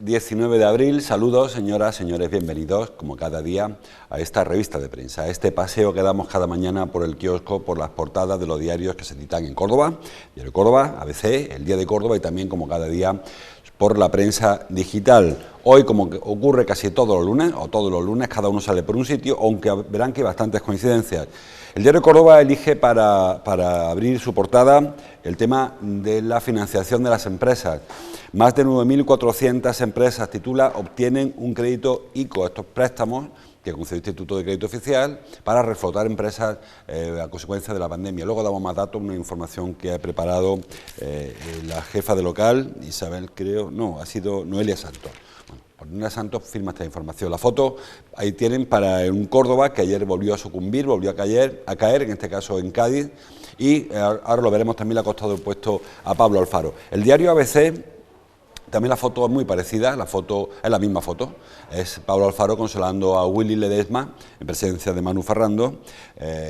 19 de abril, saludos señoras, señores, bienvenidos como cada día a esta revista de prensa, a este paseo que damos cada mañana por el kiosco, por las portadas de los diarios que se editan en Córdoba, Diario Córdoba, ABC, El Día de Córdoba y también como cada día por la prensa digital. Hoy, como ocurre casi todos los lunes, cada uno sale por un sitio, aunque verán que hay bastantes coincidencias. El Diario Córdoba elige para abrir su portada el tema de la financiación de las empresas. Más de 9.400 empresas, titula, obtienen un crédito ICO, estos préstamos que concede el Instituto de Crédito Oficial para reflotar empresas a consecuencia de la pandemia. Luego damos más datos, una información que ha preparado la jefa de local, Isabel, creo, no, ha sido Noelia Santos. Bueno, Noelia Santos firma esta información. La foto ahí tienen para un Córdoba que ayer volvió a sucumbir, volvió a caer, en este caso en Cádiz, y ahora lo veremos, también le ha costado el puesto a Pablo Alfaro. El diario ABC, también la foto es muy parecida, la foto es la misma foto, es Pablo Alfaro consolando a Willy Ledesma en presencia de Manu Ferrando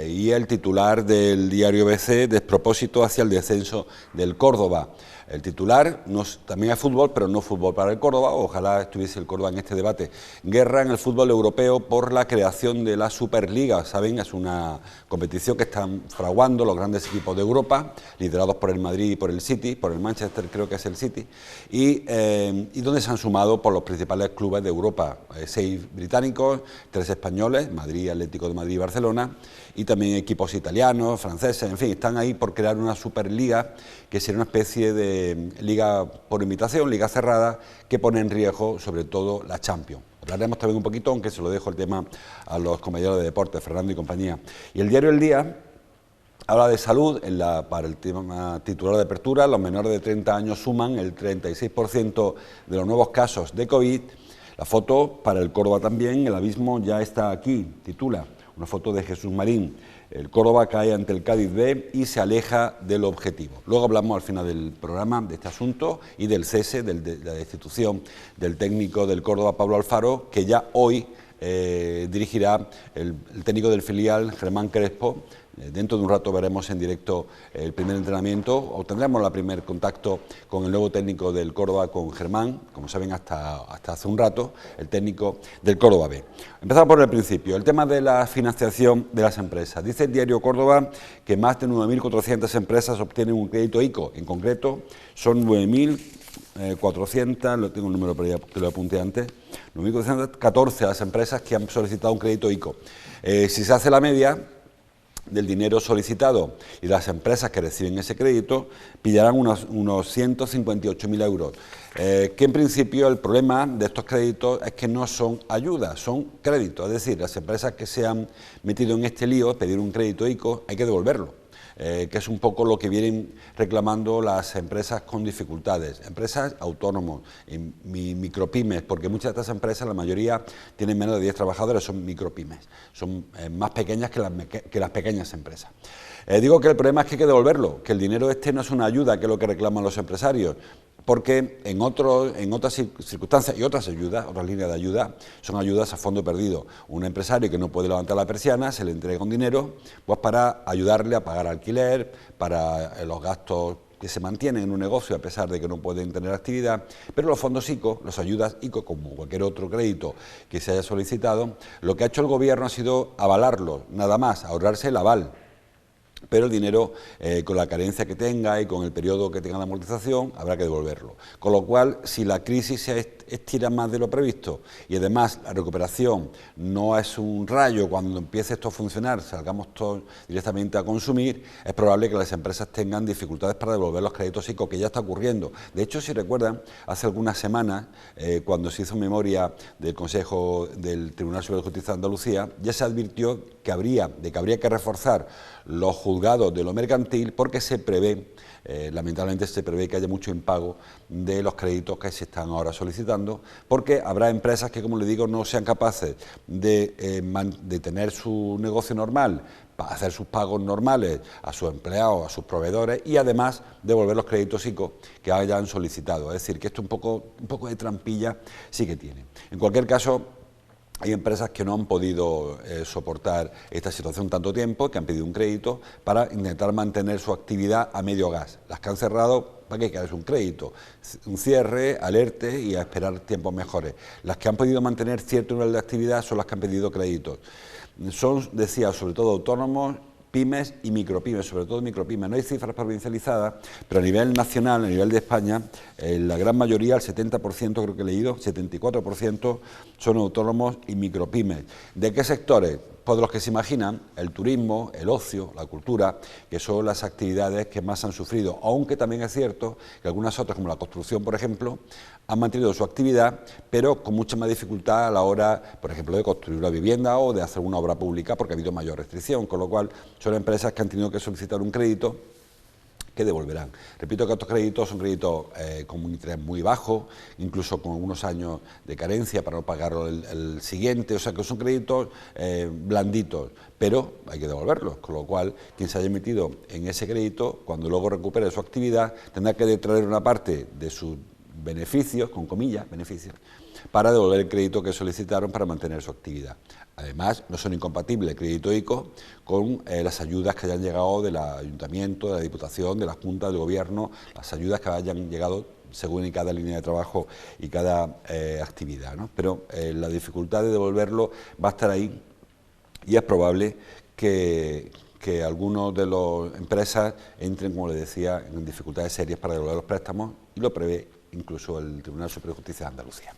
y el titular del diario ABC, despropósito hacia el descenso del Córdoba. El titular también es fútbol, pero no fútbol para el Córdoba, ojalá estuviese el Córdoba en este debate. Guerra en el fútbol europeo por la creación de la Superliga, ¿saben? Es una competición que están fraguando los grandes equipos de Europa, liderados por el Madrid y por el City, por el Manchester creo que es el City, y donde se han sumado por los principales clubes de Europa, 6 británicos, 3 españoles, Madrid, Atlético de Madrid y Barcelona, y también equipos italianos, franceses, en fin, están ahí por crear una Superliga que sería una especie de liga por invitación, liga cerrada, que pone en riesgo sobre todo la Champions. Hablaremos también un poquito, aunque se lo dejo el tema a los compañeros de deporte, Fernando y compañía. Y el diario El Día habla de salud, para el tema titular de apertura, los menores de 30 años suman el 36% de los nuevos casos de COVID. La foto para el Córdoba también, el abismo ya está aquí, titula, una foto de Jesús Marín. El Córdoba cae ante el Cádiz B y se aleja del objetivo. Luego hablamos al final del programa de este asunto y del cese de la destitución del técnico del Córdoba, Pablo Alfaro, que ya hoy dirigirá el técnico del filial, Germán Crespo. Dentro de un rato veremos en directo el primer entrenamiento, o tendremos el primer contacto con el nuevo técnico del Córdoba, con Germán, como saben hasta hace un rato, el técnico del Córdoba B. Empezamos por el principio, el tema de la financiación de las empresas. Dice el diario Córdoba que más de 9.400 empresas obtienen un crédito ICO, en concreto son 9.400, lo tengo un número por ahí que lo apunté antes, 9.414 las empresas que han solicitado un crédito ICO. Si se hace la media del dinero solicitado y las empresas que reciben ese crédito pillarán unos 158.000 euros, que en principio el problema de estos créditos es que no son ayudas, son créditos, es decir, las empresas que se han metido en este lío, pedir un crédito ICO, hay que devolverlo. Que es un poco lo que vienen reclamando las empresas con dificultades, empresas autónomos, micropymes, porque muchas de estas empresas, la mayoría, tienen menos de 10 trabajadores, son micropymes, son más pequeñas que las pequeñas empresas. Digo que el problema es que hay que devolverlo, que el dinero este no es una ayuda, que es lo que reclaman los empresarios, porque en otras circunstancias y otras líneas de ayuda, son ayudas a fondo perdido. Un empresario que no puede levantar la persiana, se le entrega un dinero pues para ayudarle a pagar alquiler, para los gastos que se mantienen en un negocio a pesar de que no pueden tener actividad, pero los fondos ICO, las ayudas ICO, como cualquier otro crédito que se haya solicitado, lo que ha hecho el gobierno ha sido avalarlo, nada más, ahorrarse el aval. Pero el dinero, con la carencia que tenga y con el periodo que tenga la amortización, habrá que devolverlo. Con lo cual, si la crisis se estira más de lo previsto y además la recuperación no es un rayo, cuando empiece esto a funcionar, salgamos todos directamente a consumir, es probable que las empresas tengan dificultades para devolver los créditos ICO, que ya está ocurriendo. De hecho, si recuerdan, hace algunas semanas, cuando se hizo memoria del Consejo del Tribunal Superior de Justicia de Andalucía, ya se advirtió que habría que reforzar los juzgados de lo mercantil porque se prevé, lamentablemente se prevé que haya mucho impago de los créditos que se están ahora solicitando, porque habrá empresas que, como les digo, no sean capaces de tener su negocio normal, para hacer sus pagos normales a sus empleados, a sus proveedores y además devolver los créditos ICO que hayan solicitado. Es decir, que esto un poco de trampilla sí que tiene. En cualquier caso, hay empresas que no han podido soportar esta situación tanto tiempo, que han pedido un crédito para intentar mantener su actividad a medio gas. Las que han cerrado ¿Para qué quieres un crédito? Un cierre, alerte y a esperar tiempos mejores. Las que han podido mantener cierto nivel de actividad son las que han pedido créditos. Son, decía, sobre todo autónomos, pymes y micropymes, sobre todo micropymes. No hay cifras provincializadas, pero a nivel nacional, a nivel de España, la gran mayoría, el 70%, creo que he leído, 74% son autónomos y micropymes. ¿De qué sectores? Pues de los que se imaginan, el turismo, el ocio, la cultura, que son las actividades que más han sufrido, aunque también es cierto que algunas otras, como la construcción, por ejemplo, han mantenido su actividad, pero con mucha más dificultad a la hora, por ejemplo, de construir una vivienda o de hacer una obra pública, porque ha habido mayor restricción, con lo cual son empresas que han tenido que solicitar un crédito que devolverán. Repito que estos créditos son créditos con un interés muy bajo, incluso con algunos años de carencia para no pagarlo el siguiente, o sea que son créditos blanditos, pero hay que devolverlos, con lo cual quien se haya metido en ese crédito, cuando luego recupere su actividad, tendrá que detraer una parte de sus beneficios, con comillas, beneficios, para devolver el crédito que solicitaron para mantener su actividad. Además, no son incompatibles el crédito ICO con las ayudas que hayan llegado del Ayuntamiento, de la Diputación, de la Junta, del Gobierno, las ayudas que hayan llegado según en cada línea de trabajo y cada actividad, ¿no? Pero la dificultad de devolverlo va a estar ahí y es probable que algunos de las empresas entren, como le decía, en dificultades serias para devolver los préstamos, y lo prevé incluso el Tribunal Superior de Justicia de Andalucía.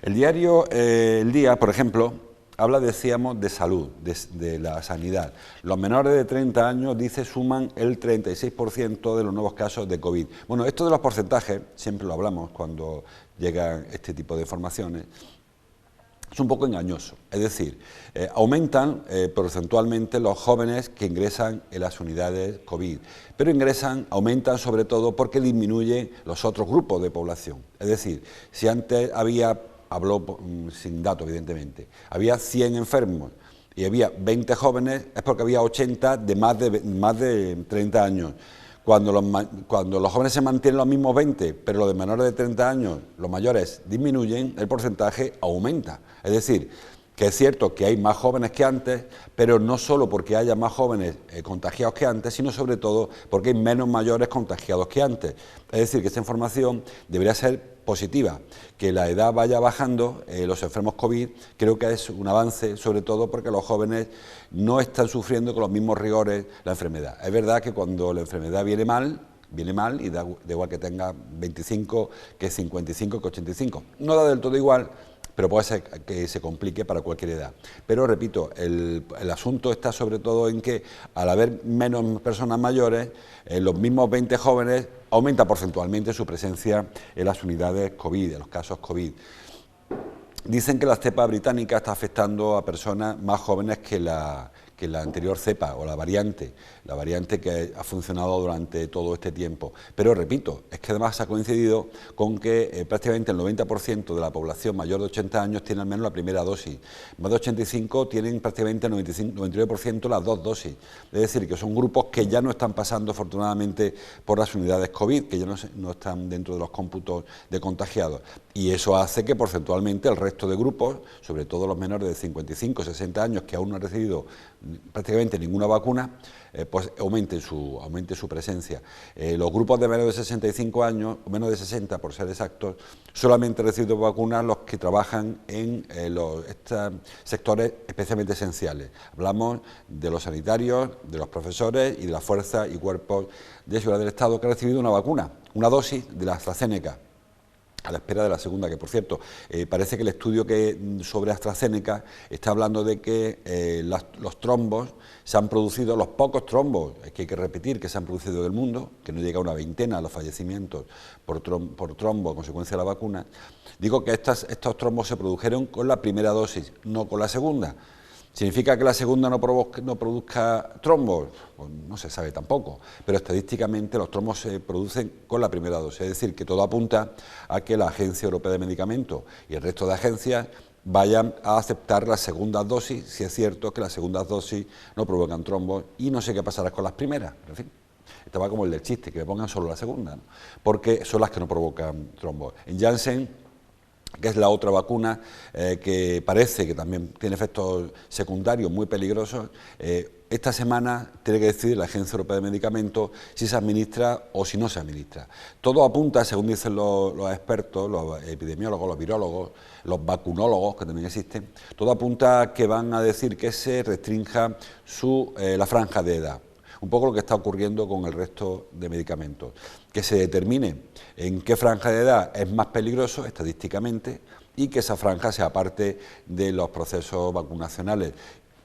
El diario El Día, por ejemplo, habla, decíamos, de salud, de la sanidad. Los menores de 30 años, dice, suman el 36% de los nuevos casos de COVID. Bueno, esto de los porcentajes, siempre lo hablamos cuando llegan este tipo de informaciones, es un poco engañoso. Es decir, aumentan porcentualmente los jóvenes que ingresan en las unidades COVID, pero aumentan sobre todo porque disminuyen los otros grupos de población. Es decir, si antes habló sin datos evidentemente, había 100 enfermos y había 20 jóvenes, es porque había 80 de más de 30 años. Cuando los jóvenes se mantienen los mismos 20, pero los de menores de 30 años, los mayores, disminuyen, el porcentaje aumenta. Es decir, que es cierto que hay más jóvenes que antes, pero no solo porque haya más jóvenes contagiados que antes, sino sobre todo porque hay menos mayores contagiados que antes. Es decir, que esta información debería ser positiva. Que la edad vaya bajando, los enfermos COVID, creo que es un avance, sobre todo porque los jóvenes no están sufriendo con los mismos rigores la enfermedad. Es verdad que cuando la enfermedad viene mal y da igual que tenga 25, que 55, que 85. No da del todo igual, pero puede ser que se complique para cualquier edad. Pero repito, el asunto está sobre todo en que al haber menos personas mayores, los mismos 20 jóvenes aumenta porcentualmente su presencia en las unidades COVID, en los casos COVID. Dicen que la cepa británica está afectando a personas más jóvenes que la anterior cepa o la variante que ha funcionado durante todo este tiempo. Pero repito, es que además ha coincidido con que prácticamente el 90% de la población mayor de 80 años tiene al menos la primera dosis. Más de 85 tienen prácticamente el 99% las dos dosis. Es decir, que son grupos que ya no están pasando afortunadamente por las unidades COVID, que ya no están dentro de los cómputos de contagiados. Y eso hace que porcentualmente el resto de grupos, sobre todo los menores de 55, 60 años que aún no han recibido prácticamente ninguna vacuna, pues aumente su presencia. Los grupos de menos de 65 años, o menos de 60 por ser exactos, solamente han recibido vacunas los que trabajan en estos sectores especialmente esenciales. Hablamos de los sanitarios, de los profesores y de las fuerzas y cuerpos de seguridad del Estado que han recibido una vacuna, una dosis de la AstraZeneca, a la espera de la segunda, que por cierto, parece que el estudio sobre AstraZeneca está hablando de que los trombos se han producido, los pocos trombos, que hay que repetir, que se han producido en el mundo, que no llega a una veintena los fallecimientos por trombo a consecuencia de la vacuna. Digo que estos trombos se produjeron con la primera dosis, no con la segunda. ¿Significa que la segunda no produzca trombos? Pues no se sabe tampoco, pero estadísticamente los trombos se producen con la primera dosis, es decir, que todo apunta a que la Agencia Europea de Medicamentos y el resto de agencias vayan a aceptar las segundas dosis, si es cierto que las segundas dosis no provocan trombos, y no sé qué pasará con las primeras, en fin. Estaba como el del chiste, que me pongan solo la segunda, ¿no? Porque son las que no provocan trombos. En Janssen, que es la otra vacuna que parece que también tiene efectos secundarios muy peligrosos, esta semana tiene que decidir la Agencia Europea de Medicamentos si se administra o si no se administra. Todo apunta, según dicen los expertos, los epidemiólogos, los virólogos, los vacunólogos, que también existen, todo apunta a que van a decir que se restrinja la franja de edad. Un poco lo que está ocurriendo con el resto de medicamentos. Que se determine en qué franja de edad es más peligroso estadísticamente y que esa franja sea parte de los procesos vacunacionales.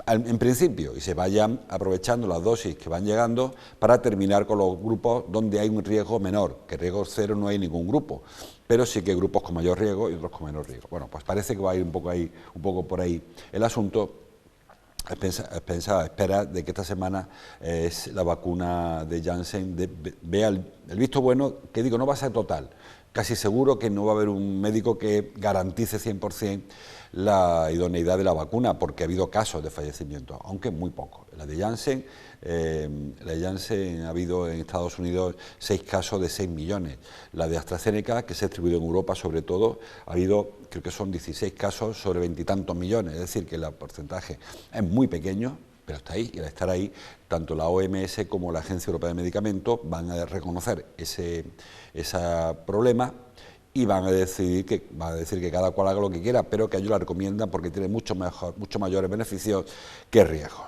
En principio, y se vayan aprovechando las dosis que van llegando para terminar con los grupos donde hay un riesgo menor, que riesgo cero no hay ningún grupo, pero sí que hay grupos con mayor riesgo y otros con menor riesgo. Bueno, pues parece que va a ir un poco por ahí el asunto. Espera de que esta semana la vacuna de Janssen vea el visto bueno, que digo, no va a ser total. Casi seguro que no va a haber un médico que garantice 100% la idoneidad de la vacuna, porque ha habido casos de fallecimiento, aunque muy pocos. La de Janssen ha habido en Estados Unidos 6 casos de 6 millones. La de AstraZeneca, que se ha distribuido en Europa sobre todo, ha habido, creo que son 16 casos sobre 20 y tantos millones, es decir, que el porcentaje es muy pequeño, pero está ahí, y al estar ahí, tanto la OMS como la Agencia Europea de Medicamentos van a reconocer ese problema y van a decir que cada cual haga lo que quiera, pero que ellos la recomiendan porque tiene mucho mayores beneficios que riesgos.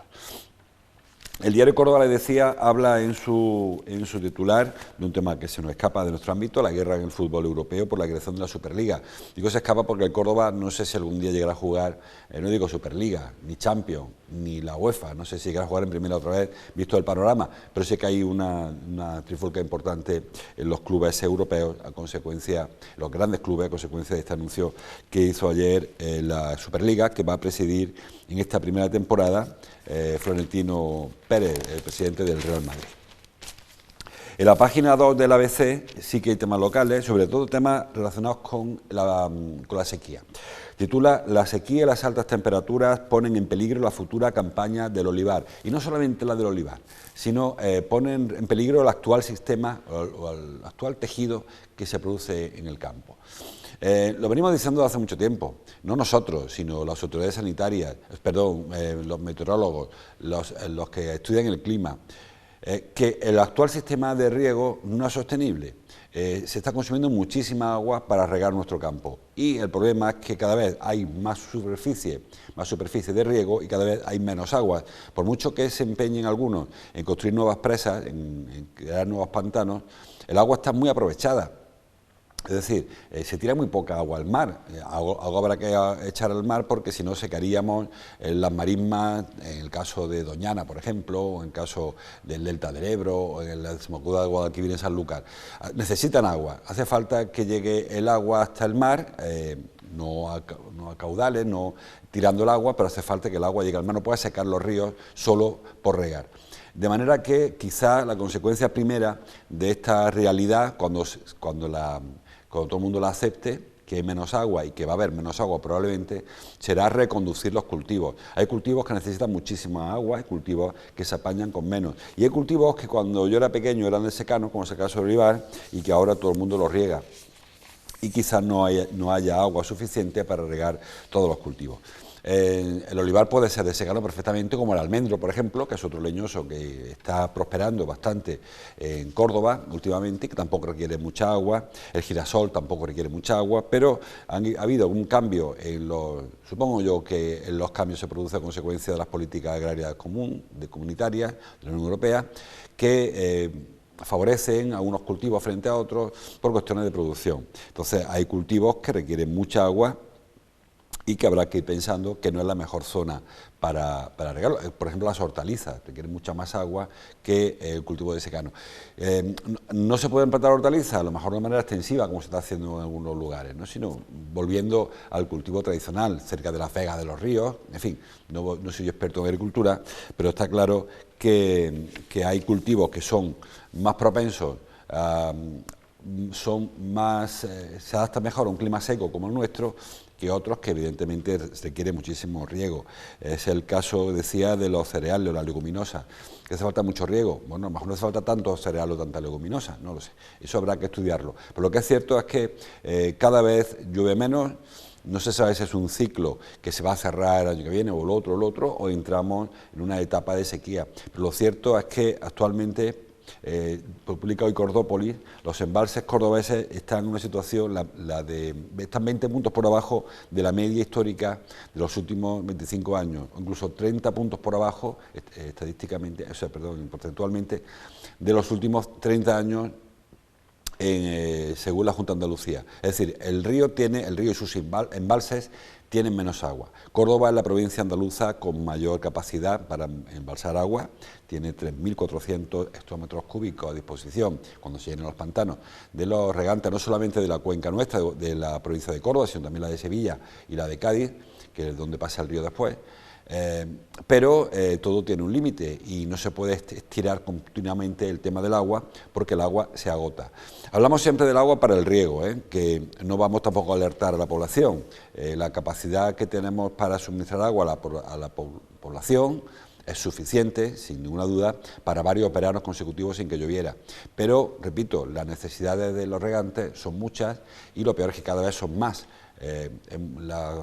El diario Córdoba, le decía, habla en su titular de un tema que se nos escapa de nuestro ámbito, la guerra en el fútbol europeo por la creación de la Superliga. Digo se escapa porque el Córdoba no sé si algún día llegará a jugar, no digo Superliga, ni Champions, ni la UEFA, no sé si llegará a jugar en primera otra vez, visto el panorama, pero sé que hay una trifulca importante en los clubes europeos, a consecuencia, los grandes clubes, a consecuencia de este anuncio que hizo ayer la Superliga, que va a presidir en esta primera temporada Florentino Pérez, el presidente del Real Madrid. En la página 2 del ABC sí que hay temas locales, sobre todo temas relacionados con la sequía. Titula: La sequía y las altas temperaturas ponen en peligro la futura campaña del olivar. Y no solamente la del olivar, sino ponen en peligro el actual sistema o el actual tejido que se produce en el campo. Lo venimos diciendo hace mucho tiempo, no nosotros, sino las autoridades sanitarias, los meteorólogos, los que estudian el clima, que el actual sistema de riego no es sostenible. Se está consumiendo muchísima agua para regar nuestro campo y el problema es que cada vez hay más superficie de riego y cada vez hay menos agua. Por mucho que se empeñen algunos en construir nuevas presas, en crear nuevos pantanos, el agua está muy aprovechada. Es decir, se tira muy poca agua al mar, algo habrá que echar al mar porque si no secaríamos las marismas, en el caso de Doñana, por ejemplo, o en el caso del Delta del Ebro, o en la desembocadura de Guadalquivir en Sanlúcar. Necesitan agua, hace falta que llegue el agua hasta el mar, no a caudales, no tirando el agua, pero hace falta que el agua llegue al mar, no puede secar los ríos solo por regar. De manera que quizá la consecuencia primera de esta realidad, cuando todo el mundo la acepte, que hay menos agua y que va a haber menos agua probablemente, será reconducir los cultivos. Hay cultivos que necesitan muchísima agua, hay cultivos que se apañan con menos. Y hay cultivos que cuando yo era pequeño eran de secano, como es el caso del olivar, y que ahora todo el mundo los riega. Y quizás no haya agua suficiente para regar todos los cultivos. El olivar puede ser de secano perfectamente, como el almendro, por ejemplo, que es otro leñoso que está prosperando bastante en Córdoba últimamente, que tampoco requiere mucha agua. El girasol tampoco requiere mucha agua, pero ha habido un cambio supongo yo que en los cambios se produce a consecuencia de las políticas agrarias comunitarias de la Unión Europea, que favorecen a unos cultivos frente a otros por cuestiones de producción. Entonces hay cultivos que requieren mucha agua y que habrá que ir pensando que no es la mejor zona para regarlo. Por ejemplo, las hortalizas requieren mucha más agua que el cultivo de secano. No se pueden plantar hortalizas, a lo mejor de manera extensiva, como se está haciendo en algunos lugares, ¿no? Sino volviendo al cultivo tradicional, cerca de las vegas de los ríos. En fin, no soy yo experto en agricultura, pero está claro que hay cultivos que son más propensos se adapta mejor a un clima seco como el nuestro que otros que evidentemente requiere muchísimo riego. Es el caso, decía, de los cereales o las leguminosas, que hace falta mucho riego. Bueno, a lo mejor no hace falta tanto cereal o tanta leguminosa, no lo sé, eso habrá que estudiarlo. Pero lo que es cierto es que cada vez llueve menos No se sabe si es un ciclo que se va a cerrar el año que viene o el otro, o entramos en una etapa de sequía. Pero lo cierto es que actualmente, publica hoy Cordópolis, los embalses cordobeses están en una situación, están 20 puntos por abajo de la media histórica de los últimos 25 años, o incluso 30 puntos por abajo, porcentualmente, de los últimos 30 años, según la Junta de Andalucía. Es decir, el río y sus embalses tienen menos agua. Córdoba es la provincia andaluza con mayor capacidad para embalsar agua, tiene 3.400 hectómetros cúbicos a disposición cuando se llenan los pantanos de los regantes, no solamente de la cuenca nuestra, de la provincia de Córdoba, sino también la de Sevilla y la de Cádiz, que es donde pasa el río después. Pero todo tiene un límite y no se puede estirar continuamente el tema del agua porque el agua se agota. Hablamos siempre del agua para el riego, que no vamos tampoco a alertar a la población. La capacidad que tenemos para suministrar agua a la población es suficiente, sin ninguna duda, para varios veranos consecutivos sin que lloviera. Pero, repito, las necesidades de los regantes son muchas y lo peor es que cada vez son más. La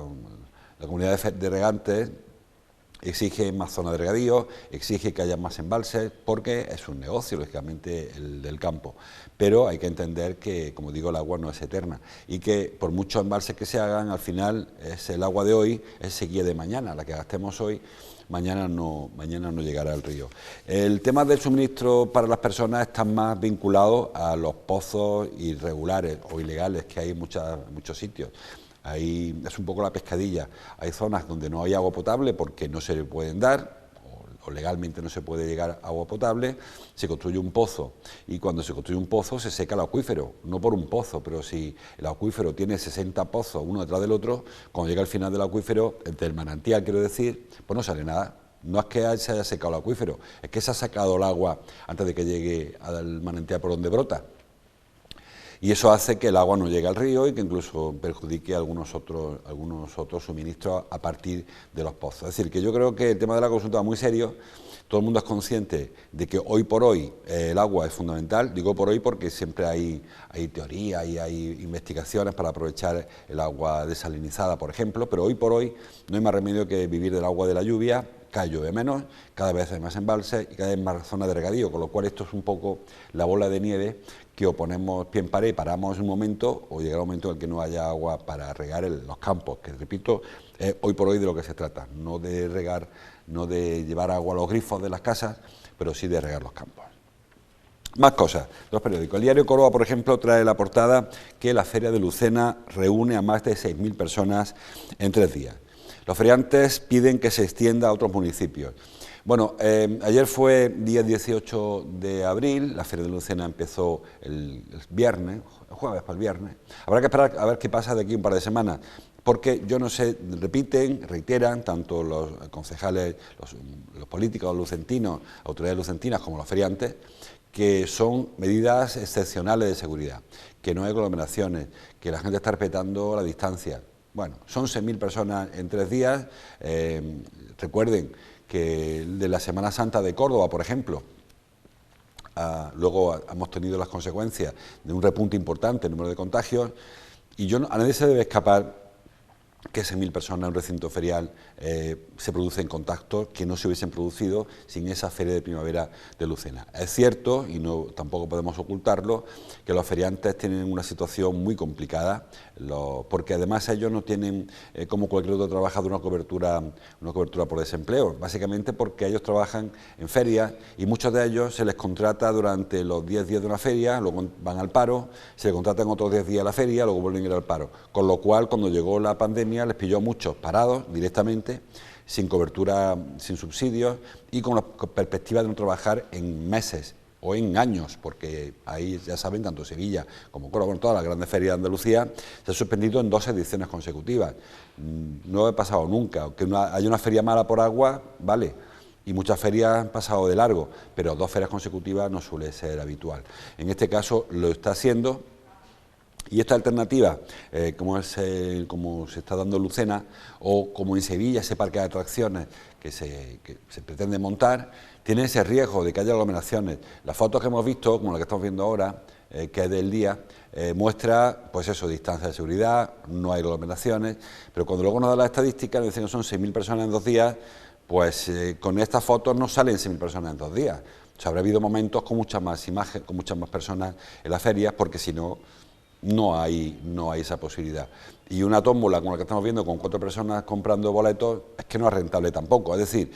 comunidad de regantes exige más zonas de regadío, exige que haya más embalses, porque es un negocio, lógicamente, el del campo. Pero hay que entender que, como digo, el agua no es eterna y que por muchos embalses que se hagan, al final es el agua de hoy, es sequía de mañana, la que gastemos hoy, mañana no llegará al río. El tema del suministro para las personas está más vinculado a los pozos irregulares o ilegales que hay en muchos sitios. Ahí es un poco la pescadilla. Hay zonas donde no hay agua potable porque no se le pueden dar, o legalmente no se puede llegar a agua potable, se construye un pozo, y cuando se construye un pozo se seca el acuífero, no por un pozo, pero si el acuífero tiene 60 pozos uno detrás del otro, cuando llega al final del acuífero, del manantial quiero decir, pues no sale nada. No es que se haya secado el acuífero, es que se ha sacado el agua antes de que llegue al manantial por donde brota. Y eso hace que el agua no llegue al río y que incluso perjudique algunos otros suministros a partir de los pozos. Es decir, que yo creo que el tema de la consulta es muy serio. Todo el mundo es consciente de que hoy por hoy el agua es fundamental. Digo por hoy porque siempre hay teoría y hay investigaciones para aprovechar el agua desalinizada, por ejemplo, pero hoy por hoy no hay más remedio que vivir del agua de la lluvia. Cada vez llueve menos, cada vez hay más embalses y cada vez más zonas de regadío, con lo cual esto es un poco la bola de nieve que o ponemos pie en pared y paramos un momento, o llegará un momento en el que no haya agua para regar los campos, que repito, hoy por hoy de lo que se trata, no de regar, no de llevar agua a los grifos de las casas, pero sí de regar los campos. Más cosas, los periódicos. El diario Córdoba, por ejemplo, trae la portada que la Feria de Lucena reúne a más de 6.000 personas en 3 días. Los feriantes piden que se extienda a otros municipios. Bueno, ayer fue día 18 de abril, la Feria de Lucena empezó el viernes, el jueves para el viernes. Habrá que esperar a ver qué pasa de aquí un par de semanas, porque yo no sé, reiteran, tanto los concejales, los políticos lucentinos, autoridades lucentinas como los feriantes, que son medidas excepcionales de seguridad, que no hay aglomeraciones, que la gente está respetando la distancia. Bueno, son 6.000 personas en 3 días, recuerden que de la Semana Santa de Córdoba, por ejemplo, luego hemos tenido las consecuencias de un repunte importante en el número de contagios, y a nadie se debe escapar que 6.000 personas en un recinto ferial se producen contactos que no se hubiesen producido sin esa feria de primavera de Lucena. Es cierto, y tampoco podemos ocultarlo, que los feriantes tienen una situación muy complicada, porque además ellos no tienen, como cualquier otro trabajador, una cobertura por desempleo, básicamente porque ellos trabajan en ferias y muchos de ellos se les contrata durante los 10 días de una feria, luego van al paro, se les contratan otros 10 días a la feria, luego vuelven a ir al paro. Con lo cual, cuando llegó la pandemia, les pilló a muchos parados directamente, sin cobertura, sin subsidios y con la perspectiva de no trabajar en meses o en años, porque ahí ya saben, tanto Sevilla como Córdoba, bueno, todas las grandes ferias de Andalucía se han suspendido en 2 ediciones consecutivas. No ha pasado nunca, que haya una feria mala por agua, vale, y muchas ferias han pasado de largo, pero 2 ferias consecutivas no suele ser habitual. En este caso lo está haciendo. Y esta alternativa, como se está dando en Lucena, o como en Sevilla, ese parque de atracciones que se pretende montar, tiene ese riesgo de que haya aglomeraciones. Las fotos que hemos visto, como la que estamos viendo ahora, que es del día, muestra, pues eso, distancia de seguridad, no hay aglomeraciones, pero cuando luego nos da las estadísticas, nos dicen que son 6.000 personas en 2 días, pues con estas fotos no salen 6.000 personas en 2 días. O sea, habrá habido momentos con muchas más imágenes, con muchas más personas en las ferias, porque si no, no hay esa posibilidad. Y una tómbola como la que estamos viendo, con 4 personas comprando boletos, es que no es rentable tampoco. Es decir,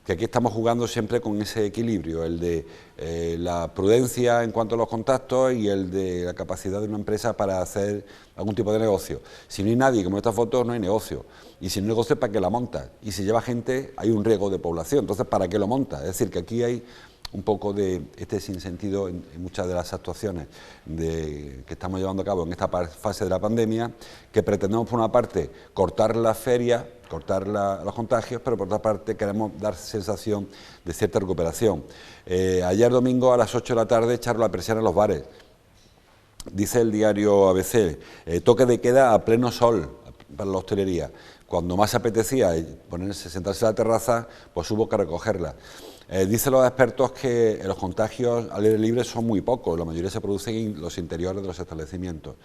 que aquí estamos jugando siempre con ese equilibrio, el de la prudencia en cuanto a los contactos y el de la capacidad de una empresa para hacer algún tipo de negocio. Si no hay nadie, como en esta foto, no hay negocio. Y si no hay negocio, ¿para qué la montas? Y si lleva gente, hay un riesgo de población. Entonces, ¿para qué lo montas? Es decir, que aquí hay un poco de este sinsentido en muchas de las actuaciones que estamos llevando a cabo en esta fase de la pandemia, que pretendemos, por una parte, cortar las ferias, cortar los contagios, pero por otra parte queremos dar sensación de cierta recuperación. Ayer domingo a las 8 de la tarde echaron la persiana en los bares. Dice el diario ABC, toque de queda a pleno sol para la hostelería. Cuando más apetecía sentarse en la terraza, pues hubo que recogerla. Dicen los expertos que los contagios al aire libre son muy pocos, la mayoría se producen en los interiores de los establecimientos.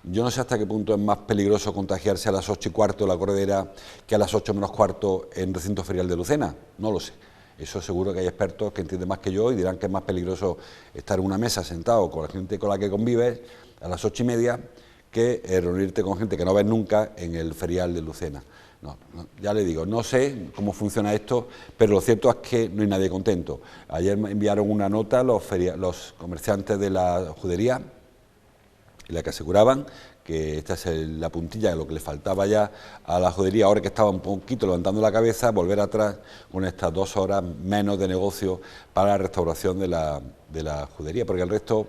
Yo no sé hasta qué punto es más peligroso contagiarse a las 8:15 en la Corredera que a las 8:45 en recinto ferial de Lucena, no lo sé. Eso seguro que hay expertos que entienden más que yo y dirán que es más peligroso estar en una mesa sentado con la gente con la que convives a las 8:30 que reunirte con gente que no ves nunca en el ferial de Lucena. No, ya le digo, no sé cómo funciona esto, pero lo cierto es que no hay nadie contento. Ayer me enviaron una nota los comerciantes de la judería, en la que aseguraban que esta es la puntilla de lo que le faltaba ya a la judería, ahora que estaba un poquito levantando la cabeza, volver atrás con estas 2 horas menos de negocio para la restauración de la judería, porque el resto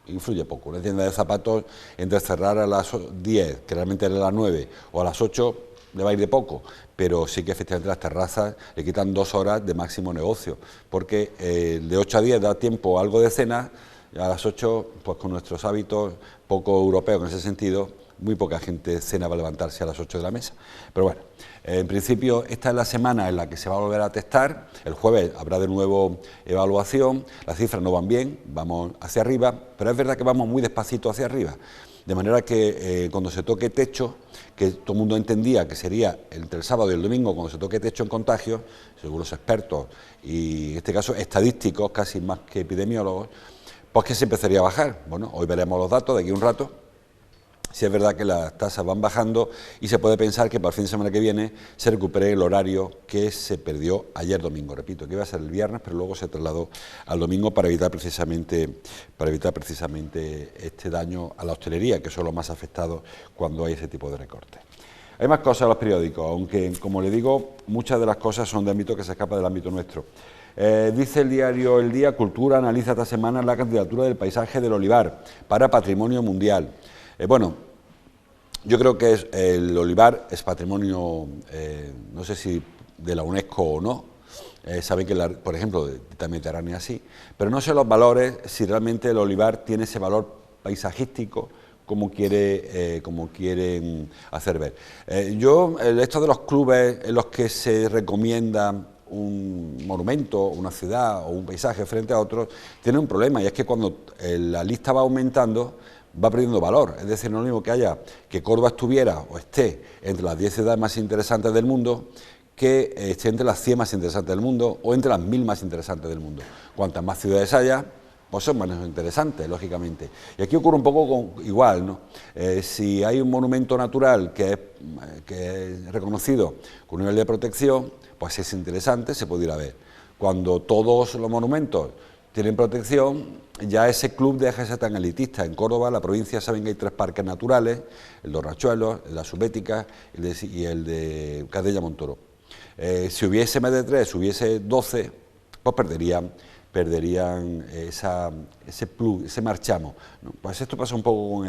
influye poco. Una tienda de zapatos, entre cerrar a las 10, que realmente era a las 9, o a las 8, le va a ir de poco, pero sí que efectivamente las terrazas le quitan 2 horas de máximo negocio, porque de 8 a 10 da tiempo algo de cena, a las 8, pues con nuestros hábitos poco europeos en ese sentido, muy poca gente cena va a levantarse a las 8 de la mesa. Pero bueno, en principio esta es la semana en la que se va a volver a testar, el jueves habrá de nuevo evaluación, las cifras no van bien, vamos hacia arriba, pero es verdad que vamos muy despacito hacia arriba. De manera que cuando se toque techo, que todo el mundo entendía que sería entre el sábado y el domingo cuando se toque techo en contagios, según los expertos y en este caso estadísticos, casi más que epidemiólogos, pues que se empezaría a bajar. Bueno, hoy veremos los datos de aquí a un rato. Si es verdad que las tasas van bajando y se puede pensar que para el fin de semana que viene se recupere el horario que se perdió ayer domingo. Repito, que iba a ser el viernes, pero luego se trasladó al domingo para evitar precisamente este daño a la hostelería, que son los más afectados cuando hay ese tipo de recortes. Hay más cosas en los periódicos, aunque, como le digo, muchas de las cosas son de ámbito que se escapa del ámbito nuestro. Dice el diario El Día, Cultura analiza esta semana la candidatura del paisaje del olivar para Patrimonio Mundial. Bueno, yo creo que el olivar es patrimonio, no sé si de la UNESCO o no, saben que, por ejemplo, de la Mediterránea sí, pero no sé los valores, si realmente el olivar tiene ese valor paisajístico como quieren hacer ver. Esto de los clubes en los que se recomienda un monumento, una ciudad o un paisaje frente a otros, tiene un problema, y es que cuando la lista va aumentando, va perdiendo valor. Es decir, no es lo mismo que Córdoba estuviera o esté entre las 10 ciudades más interesantes del mundo, que esté entre las 100 más interesantes del mundo o entre las 1000 más interesantes del mundo. Cuantas más ciudades haya, pues son menos interesantes, lógicamente. Y aquí ocurre un poco igual, ¿no? Si hay un monumento natural que es reconocido con un nivel de protección, pues es interesante, se puede ir a ver. Cuando todos los monumentos tienen protección, ya ese club deja de ser tan elitista. En Córdoba, la provincia, saben que hay 3 parques naturales, el de Hornachuelos, el de la Subbética y el de Cadella Montoro. Si hubiese más de 3, si hubiese 12, pues perderían perderían ese plus, ese marchamo, ¿no? Pues esto pasa un poco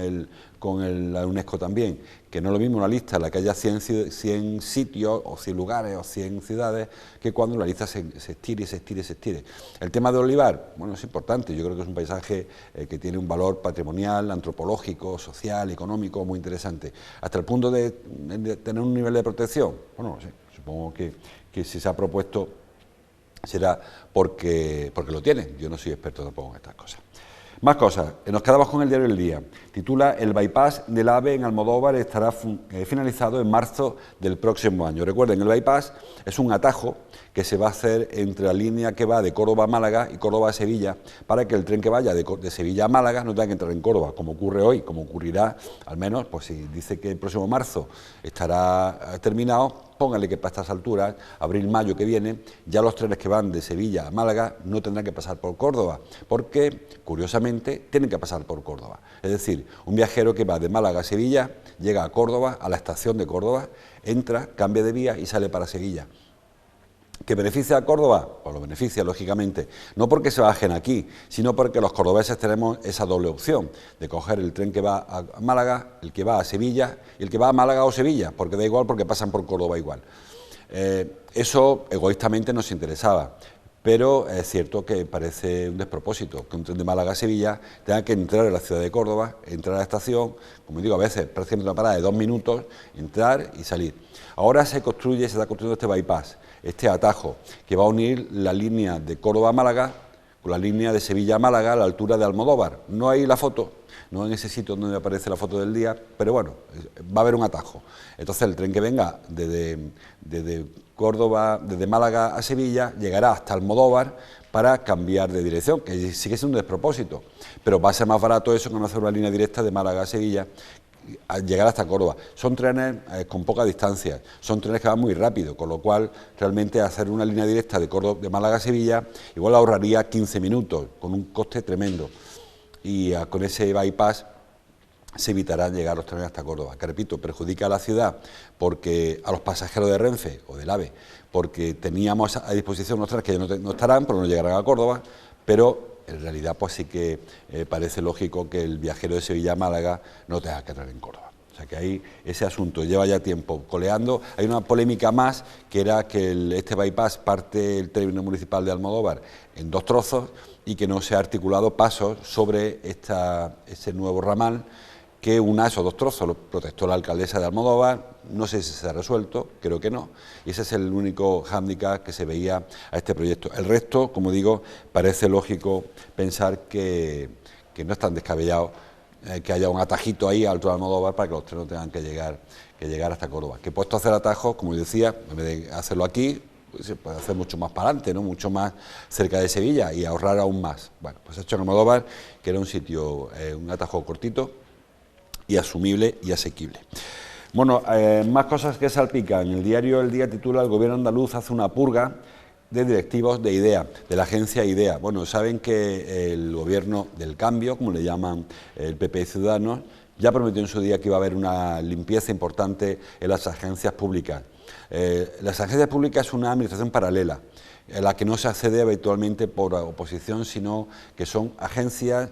con la UNESCO también, que no es lo mismo una lista en la que haya 100 sitios o 100 lugares o 100 ciudades que cuando la lista se estire y se estire y se estire. El tema de Olivar, bueno, es importante, yo creo que es un paisaje que tiene un valor patrimonial, antropológico, social, económico muy interesante, hasta el punto de tener un nivel de protección. Bueno, no sé, supongo que si se ha propuesto será porque lo tienen. Yo no soy experto tampoco en estas cosas. Más cosas. Nos quedamos con el diario El Día. Titula: el bypass del AVE en Almodóvar estará finalizado en marzo del próximo año. Recuerden, el bypass es un atajo que se va a hacer entre la línea que va de Córdoba a Málaga y Córdoba a Sevilla, para que el tren que vaya de Sevilla a Málaga no tenga que entrar en Córdoba, como ocurre hoy, como ocurrirá, al menos, pues si dice que el próximo marzo estará terminado, póngale que para estas alturas, abril, mayo que viene, ya los trenes que van de Sevilla a Málaga no tendrán que pasar por Córdoba, porque, curiosamente, tienen que pasar por Córdoba. Es decir, un viajero que va de Málaga a Sevilla, llega a Córdoba, a la estación de Córdoba, entra, cambia de vía y sale para Sevilla. ¿Que beneficia a Córdoba? Pues lo beneficia, lógicamente, no porque se bajen aquí, sino porque los cordobeses tenemos esa doble opción de coger el tren que va a Málaga, el que va a Sevilla y el que va a Málaga o Sevilla, porque da igual, porque pasan por Córdoba igual. Eso egoístamente nos interesaba, pero es cierto que parece un despropósito que un tren de Málaga a Sevilla tenga que entrar a la ciudad de Córdoba, entrar a la estación, como digo, a veces prácticamente una parada de 2 minutos, entrar y salir. Ahora se está construyendo este bypass, este atajo, que va a unir la línea de Córdoba a Málaga con la línea de Sevilla a Málaga a la altura de Almodóvar. No hay la foto, no en ese sitio donde aparece la foto del día, pero bueno, va a haber un atajo. Entonces el tren que venga desde Córdoba, desde Málaga a Sevilla, llegará hasta Almodóvar para cambiar de dirección, que sigue siendo un despropósito, pero va a ser más barato eso que no hacer una línea directa de Málaga a Sevilla, a llegar hasta Córdoba. Son trenes con poca distancia, son trenes que van muy rápido, con lo cual realmente hacer una línea directa de Málaga a Sevilla igual ahorraría 15 minutos, con un coste tremendo, y con ese bypass se evitarán llegar los trenes hasta Córdoba, que repito, perjudica a la ciudad, porque a los pasajeros de Renfe o del AVE, porque teníamos a disposición unos trenes que ya no estarán, pero no llegarán a Córdoba, pero en realidad pues sí que parece lógico que el viajero de Sevilla a Málaga no tenga que entrar en Córdoba. O sea que ahí ese asunto lleva ya tiempo coleando. Hay una polémica más, que era que este bypass parte el término municipal de Almodóvar en 2 trozos y que no se ha articulado pasos sobre ese nuevo ramal que una esos 2 trozos. Lo protestó la alcaldesa de Almodóvar, no sé si se ha resuelto, creo que no, y ese es el único hándicap que se veía a este proyecto. El resto, como digo, parece lógico pensar que no es tan descabellado que haya un atajito ahí a altura de Almodóvar para que los trenes no tengan que llegar hasta Córdoba. Que puesto a hacer atajos, como decía, en vez de hacerlo aquí, pues se puede hacer mucho más para adelante, ¿no? Mucho más cerca de Sevilla y ahorrar aún más. Bueno, pues hecho en Almodóvar, que era un sitio, un atajo cortito y asumible y asequible. Bueno, más cosas que salpican. El diario El Día titula: el gobierno andaluz hace una purga de directivos de IDEA, de la agencia IDEA. Bueno, saben que el gobierno del cambio, como le llaman el PP y Ciudadanos, ya prometió en su día que iba a haber una limpieza importante en las agencias públicas. Las agencias públicas es una administración paralela, en la que no se accede habitualmente por oposición, sino que son agencias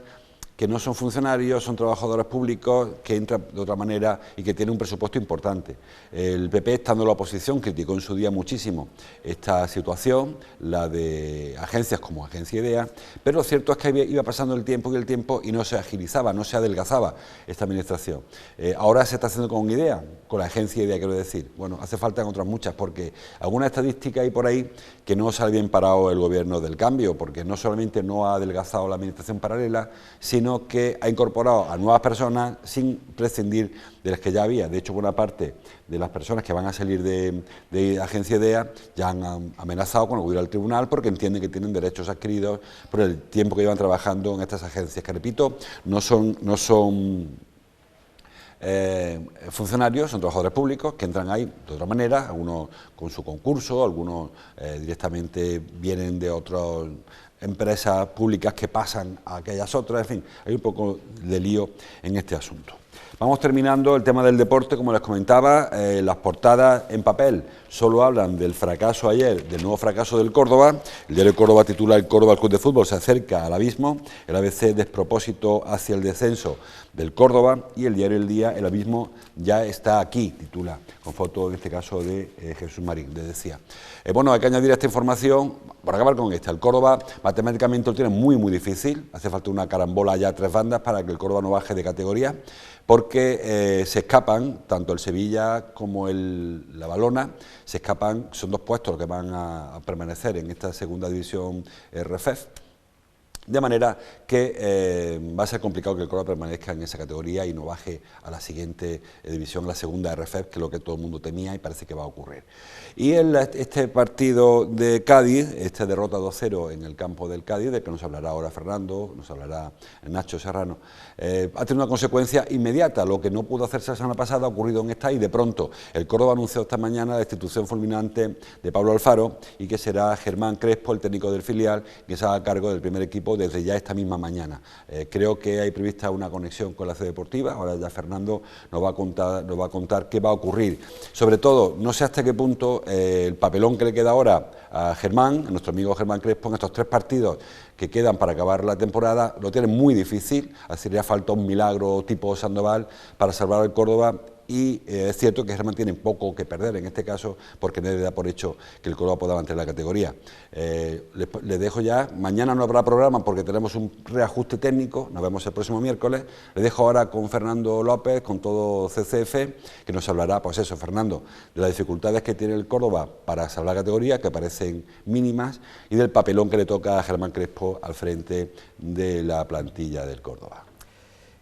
que no son funcionarios, son trabajadores públicos que entran de otra manera y que tienen un presupuesto importante. El PP, estando en la oposición, criticó en su día muchísimo esta situación, la de agencias como Agencia IDEA, pero lo cierto es que iba pasando el tiempo y no se agilizaba, no se adelgazaba esta administración. Ahora se está haciendo con IDEA, con la Agencia IDEA, quiero decir. Bueno, hace falta en otras muchas, porque alguna estadística hay por ahí que no sale bien parado el gobierno del cambio, porque no solamente no ha adelgazado la administración paralela, sino que ha incorporado a nuevas personas sin prescindir de las que ya había. De hecho, buena parte de las personas que van a salir de Agencia IDEA ya han amenazado con acudir al tribunal porque entienden que tienen derechos adquiridos por el tiempo que llevan trabajando en estas agencias, que repito, no son funcionarios, son trabajadores públicos que entran ahí de otra manera, algunos con su concurso, algunos directamente vienen de otras empresas públicas que pasan a aquellas otras, en fin, hay un poco de lío en este asunto. Vamos terminando el tema del deporte, como les comentaba, las portadas en papel solo hablan del fracaso ayer, del nuevo fracaso del Córdoba. El diario Córdoba titula: "El Córdoba Club de Fútbol se acerca al abismo", el ABC: "Despropósito hacia el descenso del Córdoba", y el diario El Día: "El abismo ya está aquí", titula, con foto en este caso de Jesús Marín, les decía. Bueno, hay que añadir a esta información, para acabar con esta: el Córdoba matemáticamente lo tiene muy difícil, hace falta una carambola ya a 3 bandas para que el Córdoba no baje de categoría, porque se escapan, tanto el Sevilla como la Valona, se escapan, son 2 puestos los que van a permanecer en esta segunda división RFEF, de manera que va a ser complicado que el Córdoba permanezca en esa categoría y no baje a la siguiente división, la segunda RFEF, que es lo que todo el mundo temía y parece que va a ocurrir. Y este partido de Cádiz, esta derrota 2-0 en el campo del Cádiz, del que nos hablará ahora Fernando, nos hablará Nacho Serrano, ha tenido una consecuencia inmediata. Lo que no pudo hacerse la semana pasada ha ocurrido en esta, y de pronto el Córdoba anunció esta mañana la destitución fulminante de Pablo Alfaro, y que será Germán Crespo, el técnico del filial, que se haga cargo del primer equipo desde ya esta misma mañana. Creo que hay prevista una conexión con la Ciudad Deportiva. Ahora ya Fernando nos va a contar qué va a ocurrir. Sobre todo, no sé hasta qué punto el papelón que le queda ahora a Germán, a nuestro amigo Germán Crespo, en estos 3 partidos que quedan para acabar la temporada, lo tiene muy difícil. Haría falta un milagro tipo Sandoval para salvar al Córdoba. Y es cierto que Germán tiene poco que perder en este caso, porque nadie da por hecho que el Córdoba pueda mantener la categoría. Les dejo ya, mañana no habrá programa porque tenemos un reajuste técnico, nos vemos el próximo miércoles. Les dejo ahora con Fernando López, con todo CCF, que nos hablará, pues eso, Fernando, de las dificultades que tiene el Córdoba para salvar la categoría, que parecen mínimas, y del papelón que le toca a Germán Crespo al frente de la plantilla del Córdoba.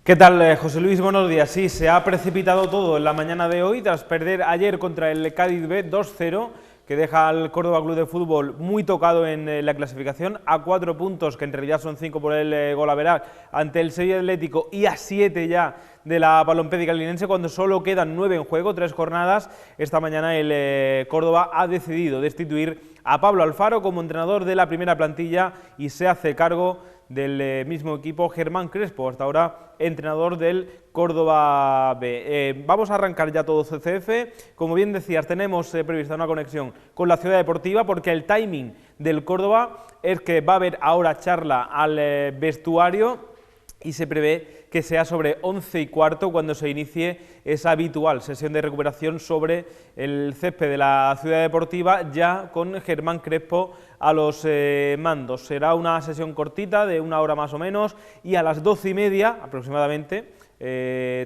¿Qué tal, José Luis? Buenos días. Sí, se ha precipitado todo en la mañana de hoy tras perder ayer contra el Cádiz B 2-0, que deja al Córdoba Club de Fútbol muy tocado en la clasificación, a 4 puntos, que en realidad son 5 por el golaveral, ante el Sevilla Atlético, y a 7 ya de la Balompédica Linense, cuando solo quedan 9 en juego, 3 jornadas. Esta mañana el Córdoba ha decidido destituir a Pablo Alfaro como entrenador de la primera plantilla, y se hace cargo del mismo equipo Germán Crespo, hasta ahora entrenador del Córdoba B. Vamos a arrancar ya todo CCF. Como bien decías, tenemos prevista una conexión con la Ciudad Deportiva, porque el timing del Córdoba es que va a haber ahora charla al vestuario, y se prevé que sea sobre 11:15 cuando se inicie esa habitual sesión de recuperación sobre el césped de la Ciudad Deportiva, ya con Germán Crespo a los mandos. Será una sesión cortita de 1 hora más o menos, y a las 12:30 aproximadamente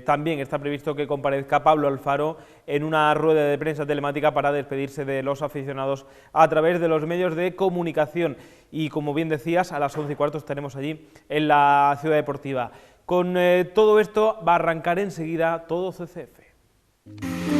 también está previsto que comparezca Pablo Alfaro en una rueda de prensa telemática para despedirse de los aficionados a través de los medios de comunicación. Y como bien decías, a las 11:15 estaremos allí en la Ciudad Deportiva. Con todo esto va a arrancar enseguida todo CCF.